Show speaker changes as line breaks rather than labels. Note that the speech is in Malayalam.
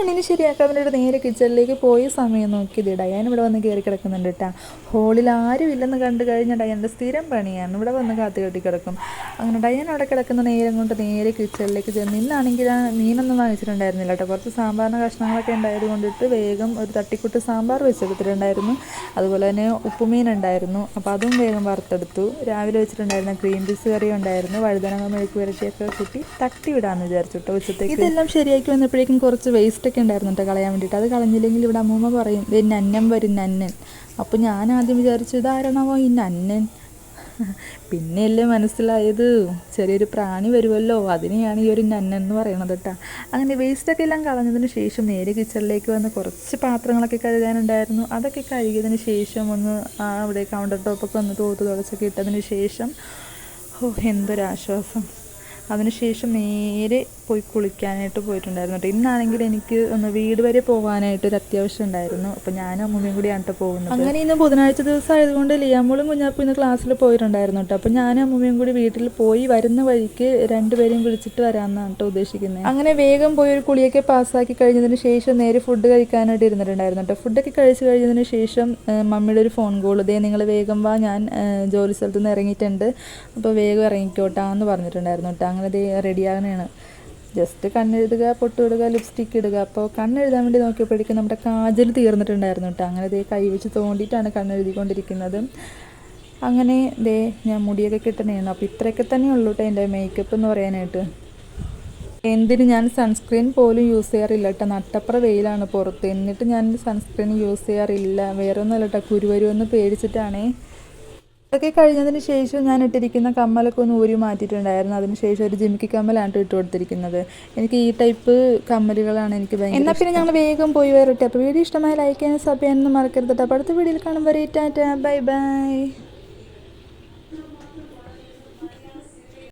കണ്ണിന് ശരിയാക്കാൻ വേണ്ടിയിട്ട് നേരെ കിച്ചണിലേക്ക് പോയി സമയം നോക്കിയത് ഡയാൻ ഇവിടെ വന്ന് കയറി കിടക്കുന്നുണ്ട് കേട്ടോ. ഹോളിൽ ആരും ഇല്ലെന്ന് കണ്ടു കഴിഞ്ഞാൽ ഡയാൻ്റെ സ്ഥിരം പണിയാണ്, ഇവിടെ വന്ന് കാത്തു കെട്ടി കിടക്കും. അങ്ങനെ ഡയാൻ അവിടെ കിടക്കുന്ന നേരം കൊണ്ട് നേരെ കിച്ചണിലേക്ക് ചെന്ന്. ഇന്നാണെങ്കിൽ ആ മീനൊന്നും വാങ്ങിച്ചിട്ടുണ്ടായിരുന്നില്ല കേട്ടോ. കുറച്ച് സാമ്പാറിന് കഷ്ണങ്ങളൊക്കെ ഉണ്ടായത് കൊണ്ടിട്ട് വേഗം ഒരു തട്ടിക്കുട്ട് സാമ്പാർ വെച്ചെടുത്തിട്ടുണ്ടായിരുന്നു. അതുപോലെ തന്നെ ഉപ്പുമീൻ ഉണ്ടായിരുന്നു, അപ്പോൾ അതും വേഗം വറുത്തെടുത്തു. രാവിലെ വെച്ചിട്ടുണ്ടായിരുന്ന ഗ്രീൻ പീസ് കറി ഉണ്ടായിരുന്നു, വഴുതനങ്ങ മെഴുക്ക് പുരട്ടിയൊക്കെ കൂട്ടി തട്ടി വിടാമെന്ന് വിചാരിച്ചു കേട്ടോ ഉച്ചത്തേക്ക്. ഇതെല്ലാം ശരിയാക്കി വന്നപ്പോഴേക്കും കുറച്ച് വേസ്റ്റൊക്കെ ഉണ്ടായിരുന്നു കേട്ടോ കളയാൻ വേണ്ടിയിട്ട്. അത് കളഞ്ഞില്ലെങ്കിൽ ഇവിടെ അമ്മൂമ്മ പറയും നന്നൻ വരും നന്നൻ. അപ്പോൾ ഞാൻ ആദ്യം വിചാരിച്ചു ഇതാരണമോ ഈ നന്നൻ. പിന്നെയല്ലേ മനസ്സിലായത് ചെറിയൊരു പ്രാണി വരുമല്ലോ, അതിനെയാണ് ഈ ഒരു നന്നൻ എന്ന് പറയണത് കേട്ടോ. അങ്ങനെ വേസ്റ്റൊക്കെ എല്ലാം കളഞ്ഞതിന് ശേഷം നേരെ കിച്ചണിലേക്ക് വന്ന് കുറച്ച് പാത്രങ്ങളൊക്കെ കഴുകാനുണ്ടായിരുന്നു. അതൊക്കെ കഴുകിയതിന് ശേഷം ഒന്ന് അവിടെ കൗണ്ടർ ടോപ്പൊക്കെ ഒന്ന് തൂത്ത് തുടച്ചൊക്കെ ഇട്ടതിന് ശേഷം എന്തൊരാശ്വാസം. അതിനുശേഷം നേരെ പോയി കുളിക്കാനായിട്ട് പോയിട്ടുണ്ടായിരുന്നു കേട്ടോ. ഇന്നാണെങ്കിൽ എനിക്ക് ഒന്ന് വീട് വരെ പോകാനായിട്ടൊരു അത്യാവശ്യം ഉണ്ടായിരുന്നു. അപ്പോൾ ഞാനും അമ്മൂമ്മയും കൂടിയാണ് കേട്ടോ പോകുന്നത്. അങ്ങനെ ഇന്ന് ബുധനാഴ്ച ദിവസം ആയതുകൊണ്ട് ലിയാമോളും കുഞ്ഞാപ്പും ഇന്ന് ക്ലാസ്സിൽ പോയിട്ടുണ്ടായിരുന്നു കേട്ടോ. അപ്പോൾ ഞാനും അമ്മൂമ്മയും കൂടി വീട്ടിൽ പോയി വരുന്ന വഴിക്ക് രണ്ടുപേരെയും വിളിച്ചിട്ട് വരാമെന്നാണ് കേട്ടോ ഉദ്ദേശിക്കുന്നത്. അങ്ങനെ വേഗം പോയി ഒരു കുളിയൊക്കെ പാസ്സാക്കി കഴിഞ്ഞതിന് ശേഷം നേരെ ഫുഡ് കഴിക്കാനായിട്ട് ഇരുന്നിട്ടുണ്ടായിരുന്നു കേട്ടോ. ഫുഡൊക്കെ കഴിച്ച് കഴിഞ്ഞതിന് ശേഷം മമ്മിയുടെ ഒരു ഫോൺ കോൾ, ഇതേ നിങ്ങൾ വേഗം വാ, ഞാൻ ജോലി സ്ഥലത്ത് നിന്ന് ഇറങ്ങിയിട്ടുണ്ട്, അപ്പോൾ വേഗം ഇറങ്ങിക്കോട്ടാന്ന് പറഞ്ഞിട്ടുണ്ടായിരുന്നു കേട്ടോ. അങ്ങനെ ഇതേ റെഡിയാകണേണ്. ജസ്റ്റ് കണ്ണെഴുതുക, പൊട്ടിടുക, ലിപ്സ്റ്റിക്ക് ഇടുക. അപ്പോൾ കണ്ണെഴുതാൻ വേണ്ടി നോക്കിയപ്പോഴേക്കും നമ്മുടെ കാജൽ തീർന്നിട്ടുണ്ടായിരുന്നു കേട്ടോ. അങ്ങനെ ദേ കൈ വെച്ച് തോണ്ടിയിട്ടാണ് കണ്ണെഴുതിക്കൊണ്ടിരിക്കുന്നത്. അങ്ങനെ ദേ ഞാൻ മുടിയൊക്കെ കിട്ടണേണ്. അപ്പോൾ ഇത്രയൊക്കെ തന്നെ ഉള്ളൂ കേട്ടോ എൻ്റെ മേക്കപ്പ് എന്ന് പറയാനായിട്ട്. എന്തിന് ഞാൻ സൺസ്ക്രീൻ പോലും യൂസ് ചെയ്യാറില്ല കേട്ടോ. നട്ടപ്പുറ വെയിലാണ് പുറത്ത്, എന്നിട്ട് ഞാൻ സൺസ്ക്രീൻ യൂസ് ചെയ്യാറില്ല. വേറെ ഒന്നുമല്ല കേട്ടോ, കുരുവരുമെന്ന് പേടിച്ചിട്ടാണേ. അതൊക്കെ കഴിഞ്ഞതിന് ശേഷം ഞാൻ ഇട്ടിരിക്കുന്ന കമ്മലൊക്കെ ഒന്ന് ഊരി മാറ്റിയിട്ടുണ്ടായിരുന്നു. അതിന് ശേഷം ഒരു ജിമിക്കി കമ്മലാണ് ഇട്ട് കൊടുത്തിരിക്കുന്നത്. എനിക്ക് ഈ ടൈപ്പ് കമ്മലുകളാണ് എനിക്ക് ഭയങ്കര. എന്നാൽ പിന്നെ ഞങ്ങൾ വേഗം പോയി വരട്ടെ. അപ്പോൾ വീഡിയോ ഇഷ്ടമായി ലൈക്ക് ചെയ്യാനും സബ് ചെയ്യാനൊന്നും മറക്കരുത് കേട്ടോ. അപ്പോൾ അടുത്ത വീഡിയോയിൽ കാണുമ്പോൾ ടാറ്റാ ബൈ ബൈ.